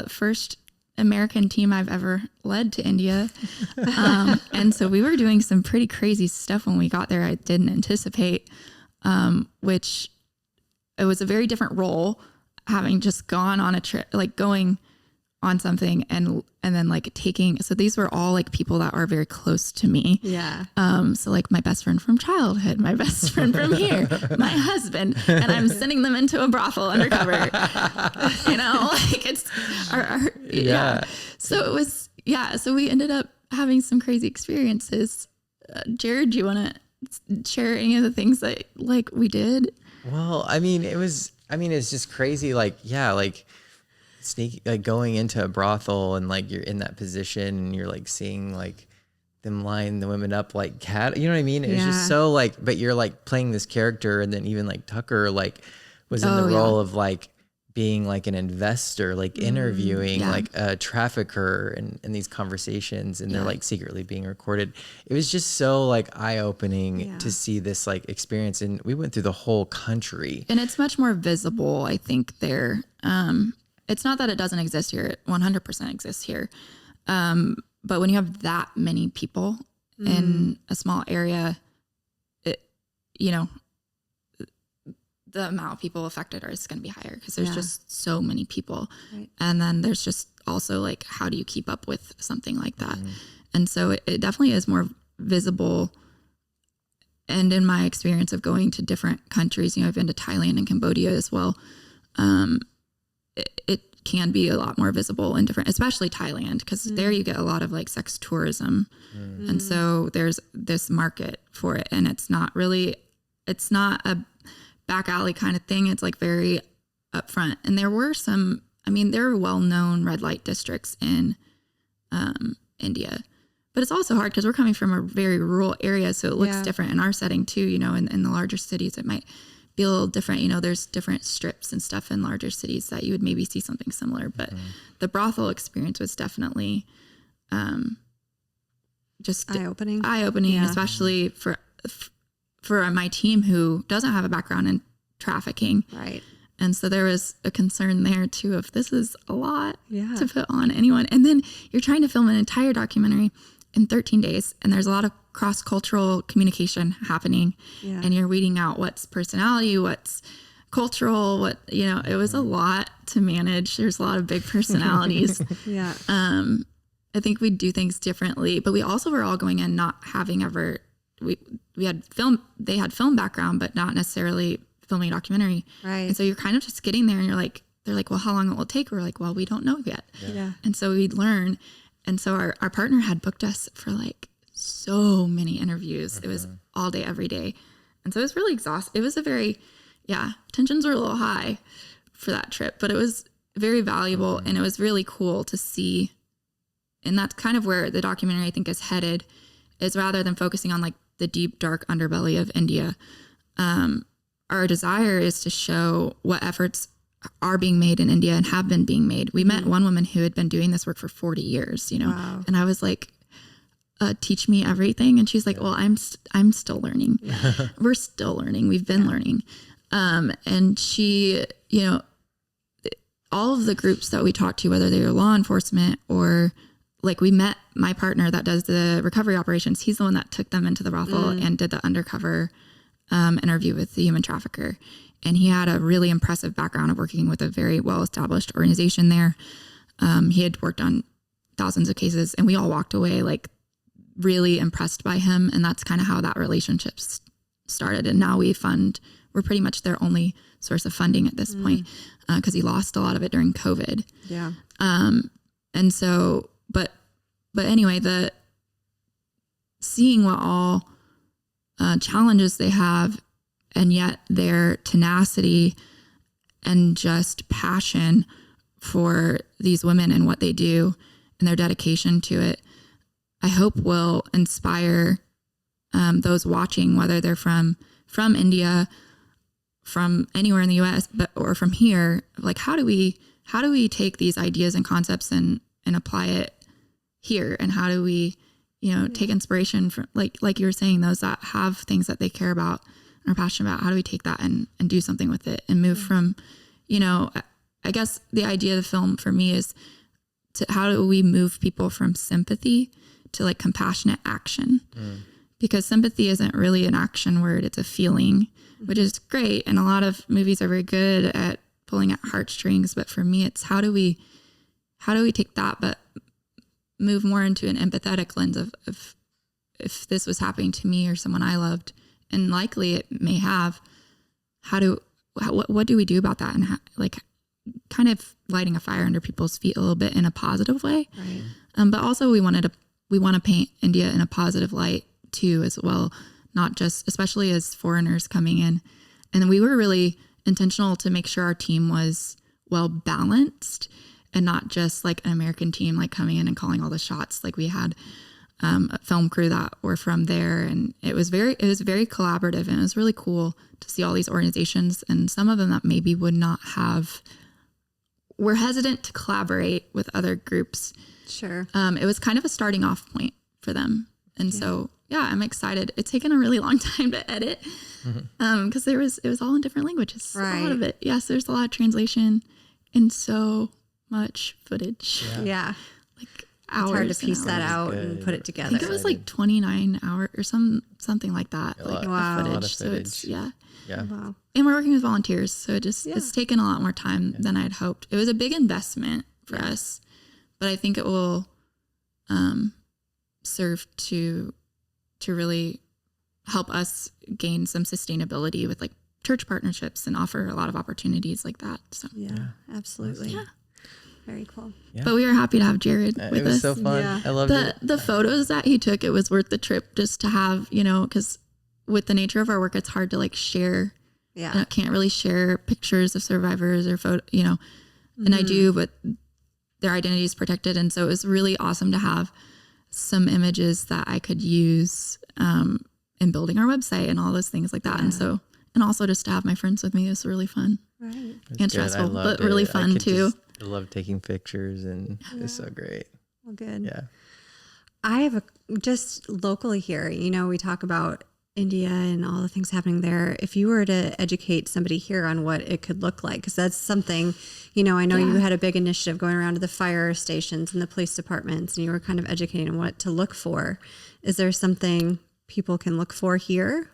first American team I've ever led to India. And so we were doing some pretty crazy stuff when we got there. I didn't anticipate, which it was a very different role, having just gone on a trip, like going on something and then like taking, so these were all like people that are very close to me. Yeah. So like my best friend from childhood, my best friend from here, my husband, and I'm sending them into a brothel undercover, like it's yeah. So it was, so we ended up having some crazy experiences. Jared, do you want to share any of the things that like we did? Well, it's just crazy. Like, going into a brothel and like you're in that position and you're like seeing like them line the women up like cat, you know what I mean? It's just so like, but you're like playing this character, and then even like Tucker like was in the role of like being like an investor, like interviewing like a trafficker and these conversations, and they're like secretly being recorded. It was just so like eye-opening to see this like experience. And we went through the whole country. And it's much more visible, I think, there. It's not that it doesn't exist here. It 100% exists here. But when you have that many people in a small area, the amount of people affected is going to be higher because there's just so many people. Right. And then there's just also like, how do you keep up with something like that? And so it definitely is more visible. And in my experience of going to different countries, I've been to Thailand and Cambodia as well. It can be a lot more visible in different, especially Thailand, because there you get a lot of like sex tourism. And so there's this market for it, and it's not a back alley kind of thing. It's like very upfront. And there were there are well-known red light districts in India, but it's also hard because we're coming from a very rural area. So it looks different in our setting too, in the larger cities, it might be a little different. There's different strips and stuff in larger cities that you would maybe see something similar, but the brothel experience was definitely just eye-opening, especially for my team who doesn't have a background in trafficking. Right. And so there was a concern there too of this is a lot to put on anyone. And then you're trying to film an entire documentary in 13 days, and there's a lot of cross-cultural communication happening, and you're weeding out what's personality, what's cultural, it was a lot to manage. There's a lot of big personalities. I think we do things differently, but we also were all going in not having ever, they had film background, but not necessarily filming a documentary. Right. And so you're kind of just getting there, and they're like, well, how long it will take? We're like, well, we don't know yet. And so we'd learn. And so our partner had booked us for like so many interviews. It was all day, every day. And so it was really exhausting. It was a very, tensions were a little high for that trip, but it was very valuable, and it was really cool to see. And that's kind of where the documentary, I think, is headed, is rather than focusing on like the deep, dark underbelly of India, our desire is to show what efforts are being made in India and have been being made. We met one woman who had been doing this work for 40 years, Wow. And I was like, teach me everything. And she's like, well, I'm still learning. We're still learning. We've been learning. And she, all of the groups that we talked to, whether they were law enforcement or like we met my partner that does the recovery operations. He's the one that took them into the brothel and did the undercover interview with the human trafficker. And he had a really impressive background of working with a very well-established organization there. He had worked on thousands of cases, and we all walked away like really impressed by him. And that's kind of how that relationship started. And now we're pretty much their only source of funding at this point, because he lost a lot of it during COVID. Yeah. And so, but anyway, seeing what all challenges they have, and yet their tenacity and just passion for these women and what they do and their dedication to it, I hope will inspire those watching, whether they're from India, from anywhere in the US, or from here. Like, how do we take these ideas and concepts and apply it here? And how do we, take inspiration from, like you were saying, those that have things that they care about and are passionate about? How do we take that and do something with it and move from, I guess the idea of the film for me is how do we move people from sympathy to like compassionate action? Because sympathy isn't really an action word, it's a feeling, which is great. And a lot of movies are very good at pulling at heartstrings. But for me, it's how do we how do we take that, but move more into an empathetic lens of if this was happening to me or someone I loved, and likely it may have, what do we do about that? And like kind of lighting a fire under people's feet a little bit in a positive way. Right. But also we want to paint India in a positive light too, as well, not just, especially as foreigners coming in. And we were really intentional to make sure our team was well balanced and not just like an American team, like coming in and calling all the shots. Like we had a film crew that were from there, and it was very collaborative, and it was really cool to see all these organizations, and some of them that maybe were hesitant to collaborate with other groups. Sure. It was kind of a starting off point for them. And so, yeah, I'm excited. It's taken a really long time to edit because it was all in different languages. Right. A lot of it. Yes, there's a lot of translation and so much footage. Yeah. Like hours. It's hard to piece that hours. out and put it I together. think it was like 29 hours or something like that. A Like lot. Wow. footage. A lot of So footage. it's, yeah. Yeah. Wow. And we're working with volunteers. So it's taken a lot more time than I'd hoped. It was a big investment for us, but I think it will serve to really help us gain some sustainability with like church partnerships and offer a lot of opportunities like that. So Yeah, absolutely. Yeah. Very cool. Yeah. But we were happy to have Jared with It was us. so fun. Yeah. I loved it. The photos that he took, it was worth the trip just to have, because with the nature of our work, it's hard to like share. Yeah. I can't really share pictures of survivors or photo, and I do, but their identity is protected. And so it was really awesome to have some images that I could use in building our website and all those things like that. Yeah. And also just to have my friends with me, it was really fun Right. It was and good. I stressful, loved but really it. fun too. I love taking pictures, and it was so great. Well, good. Yeah. I have just locally here, we talk about India and all the things happening there. If you were to educate somebody here on what it could look like, because that's something, I know you had a big initiative going around to the fire stations and the police departments, and you were kind of educating on what to look for. Is there something people can look for here?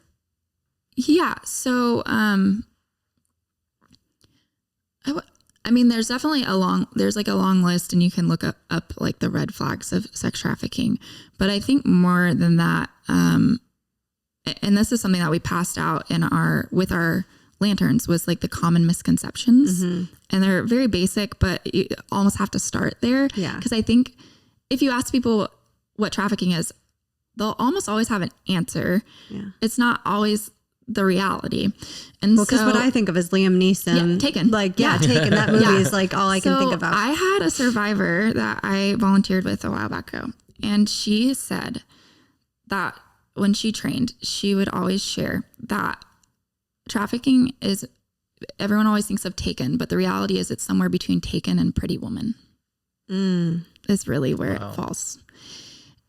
Yeah. So, there's definitely a long list, and you can look up like the red flags of sex trafficking. But I think more than that, and this is something that we passed out with our lanterns, was like the common misconceptions. And they're very basic, but you almost have to start there. Yeah. Because I think if you ask people what trafficking is, they'll almost always have an answer. Yeah. It's not always the reality. And Well, because what I think of is Liam Neeson. Yeah, Taken. Taken. That movie Yeah. is like all I can think about. I had a survivor that I volunteered with a while back ago, and she said that when she trained, she would always share that trafficking is, everyone always thinks of Taken, but the reality is it's somewhere between Taken and Pretty Woman. Is really where it falls.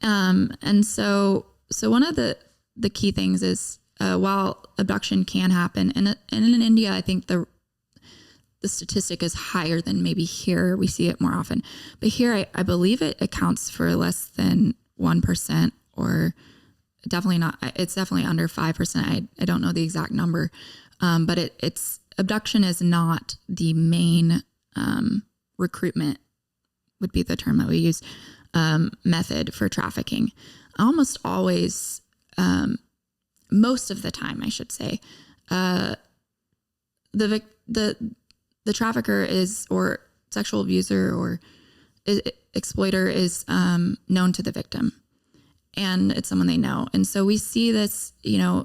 And so one of the key things is, while abduction can happen, and in India, I think the statistic is higher than maybe here. We see it more often, but here I believe it accounts for less than 1%, or definitely not. It's definitely under 5%. I don't know the exact number, but it's abduction is not the main recruitment, would be the term that we use, method for trafficking. Almost always. Most of the time, I should say, the trafficker is, or sexual abuser or exploiter is known to the victim, and it's someone they know. And so we see this, to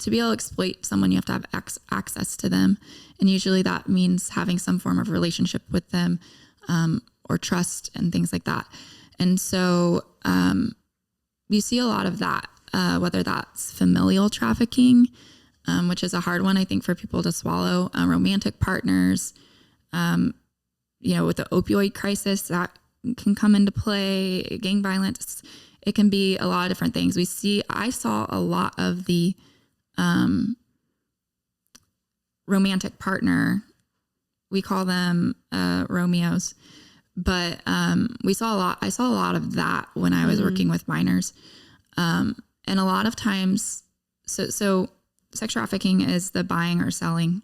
be able to exploit someone, you have to have access to them, and usually that means having some form of relationship with them, or trust and things like that. And so you see a lot of that. Whether that's familial trafficking, which is a hard one, I think, for people to swallow, romantic partners, with the opioid crisis that can come into play, gang violence, it can be a lot of different things. I saw a lot of the romantic partner, we call them Romeos, but I saw a lot of that when I was working with minors. And a lot of times, so sex trafficking is the buying or selling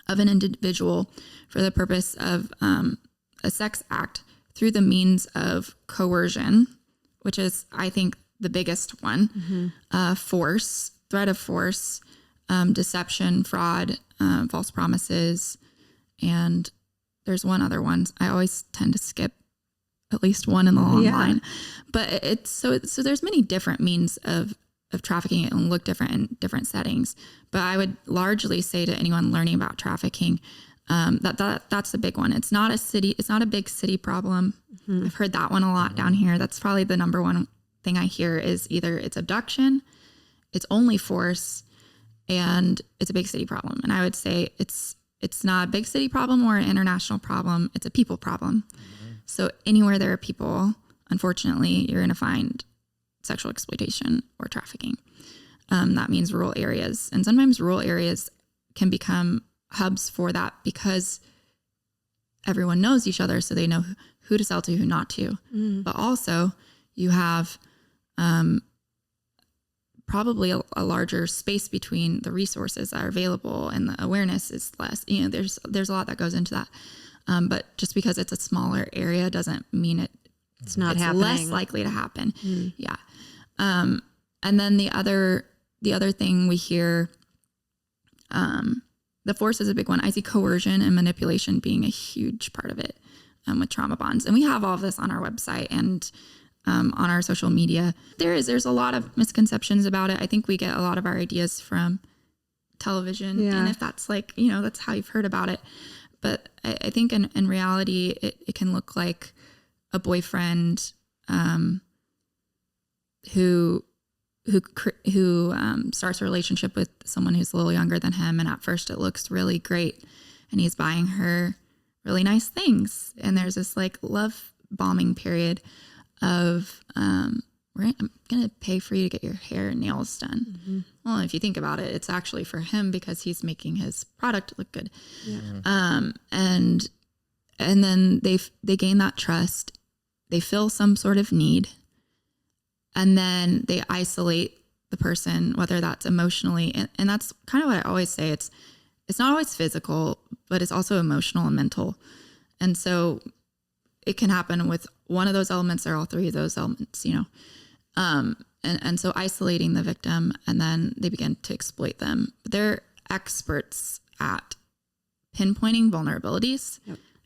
of an individual for the purpose of a sex act through the means of coercion, which is, I think, the biggest one, force, threat of force, deception, fraud, false promises, and there's one other one. I always tend to skip at least one in the long line, but it's so there's many different means of trafficking. It can look different in different settings, but I would largely say to anyone learning about trafficking, that's the big one. It's not a big city problem. I've heard that one a lot down here. That's probably the number one thing I hear is either it's abduction, it's only force, and it's a big city problem. And I would say it's not a big city problem or an international problem. It's a people problem. So anywhere there are people, unfortunately, you're going to find sexual exploitation or trafficking. That means rural areas. And sometimes rural areas can become hubs for that because everyone knows each other, so they know who to sell to, who not to. But also you have probably a larger space between the resources that are available, and the awareness is less. You know, there's a lot that goes into that. But just because it's a smaller area doesn't mean it's happening. Less likely to happen. Yeah. And then the other thing we hear, the force is a big one. I see coercion and manipulation being a huge part of it, with trauma bonds. And we have all of this on our website and on our social media. There's a lot of misconceptions about it. I think we get a lot of our ideas from television. And if that's that's how you've heard about it. But I think in reality, it can look like a boyfriend who starts a relationship with someone who's a little younger than him, and at first it looks really great, and he's buying her really nice things, and there's this like love bombing period of I'm gonna pay for you to get your hair and nails done. Well, if you think about it, it's actually for him because he's making his product look good. And then they gain that trust, they fill some sort of need, and then they isolate the person, whether that's emotionally, and that's kind of what I always say. It's not always physical, but it's also emotional and mental. And so it can happen with one of those elements or all three of those elements, and so isolating the victim, and then they begin to exploit them. They're experts at pinpointing vulnerabilities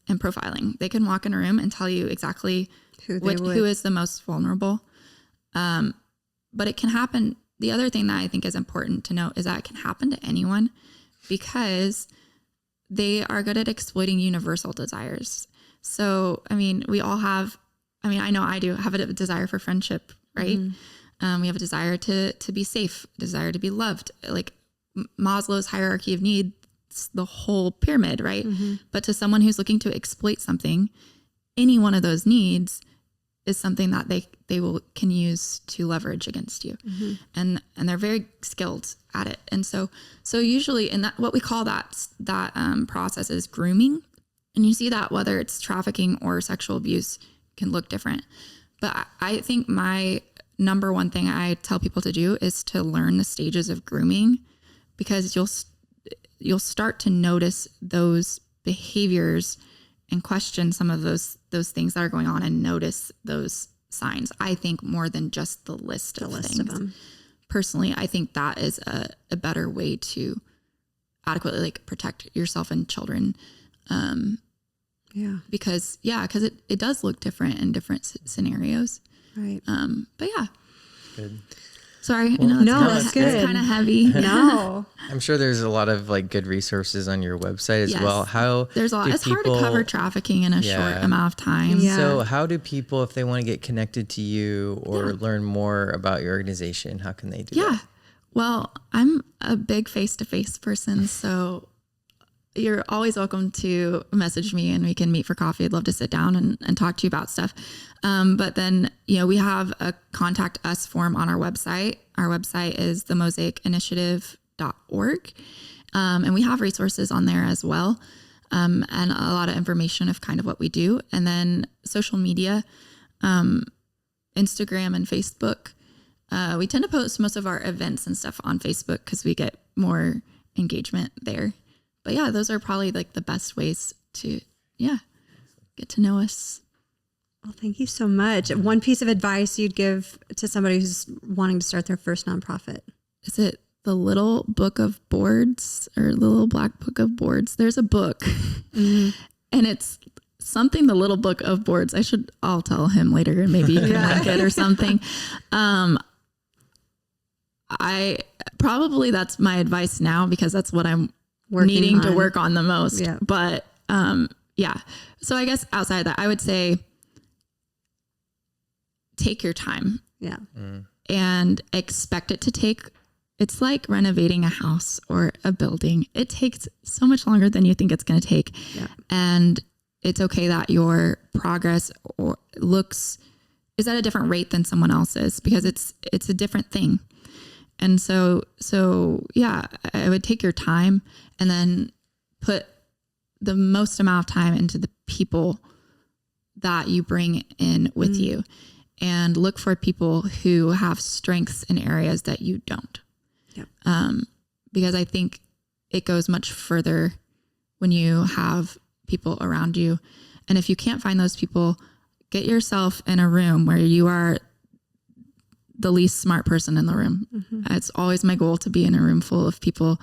and profiling. They can walk in a room and tell you exactly who is the most vulnerable. But it can happen. The other thing that I think is important to note is that it can happen to anyone because they are good at exploiting universal desires. So, we all have, I know I do have a desire for friendship, right? We have a desire to be safe, desire to be loved, like Maslow's hierarchy of needs, the whole pyramid, right? But to someone who's looking to exploit something, any one of those needs is something that they can use to leverage against you. And they're very skilled at it. And so usually in that, what we call that process is grooming. And you see that whether it's trafficking or sexual abuse can look different. But I think my number one thing I tell people to do is to learn the stages of grooming, because you'll start to notice those behaviors and question some of those things that are going on, and notice those signs. I think more than just the list of them. Personally, I think that is a better way to adequately protect yourself and children. Because it does look different in different scenarios. Right. But yeah. Good. Sorry. That's good. It's kind of heavy. No. I'm sure there's a lot of good resources on your website as well. There's a lot. It's hard to cover trafficking in a short amount of time. Yeah. So how do people, if they want to get connected to you or learn more about your organization, how can they do that? Well, I'm a big face-to-face person, so you're always welcome to message me and we can meet for coffee. I'd love to sit down and talk to you about stuff. But then, we have a contact us form on our website. Our website is themosaicinitiative.org. And we have resources on there as well. And a lot of information of kind of what we do. And then social media, Instagram and Facebook. We tend to post most of our events and stuff on Facebook because we get more engagement there. But yeah, those are probably the best ways to, get to know us. Well, thank you so much. One piece of advice you'd give to somebody who's wanting to start their first nonprofit? Is it the Little Book of Boards or the Little Black Book of Boards? There's a book and it's something, the Little Book of Boards. I'll tell him later and maybe he can link it or something. That's my advice now because that's what I'm needing to work on the most. Yeah. But so I guess outside of that, I would say take your time and expect it to take. It's like renovating a house or a building. It takes so much longer than you think it's going to take. Yeah. And it's okay that your progress is at a different rate than someone else's because it's a different thing. And so I would take your time and then put the most amount of time into the people that you bring in with you and look for people who have strengths in areas that you don't. Yep. Because I think it goes much further when you have people around you. And if you can't find those people, get yourself in a room where you are the least smart person in the room. Mm-hmm. It's always my goal to be in a room full of people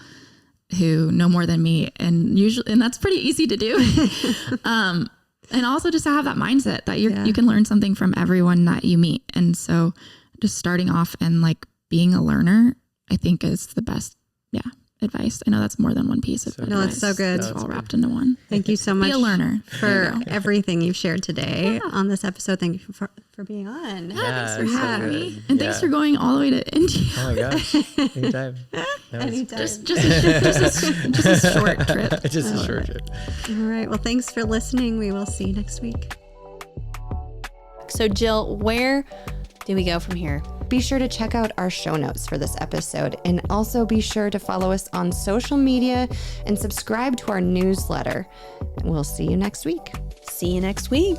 who know more than me. And that's pretty easy to do. And also just to have that mindset that you can learn something from everyone that you meet. And so just starting off and like being a learner, I think is the best advice. I know that's more than one piece of advice. No, it's so good. It's all wrapped into one. Thank you so much. Be a learner for everything you've shared today on this episode. Thank you for being on. Thanks for having me. And thanks for going all the way to India. Oh my gosh. Anytime. Anytime. Just a short trip. Just a short trip. All right. Well, thanks for listening. We will see you next week. So Jill, where do we go from here? Be sure to check out our show notes for this episode and also be sure to follow us on social media and subscribe to our newsletter. We'll see you next week. See you next week.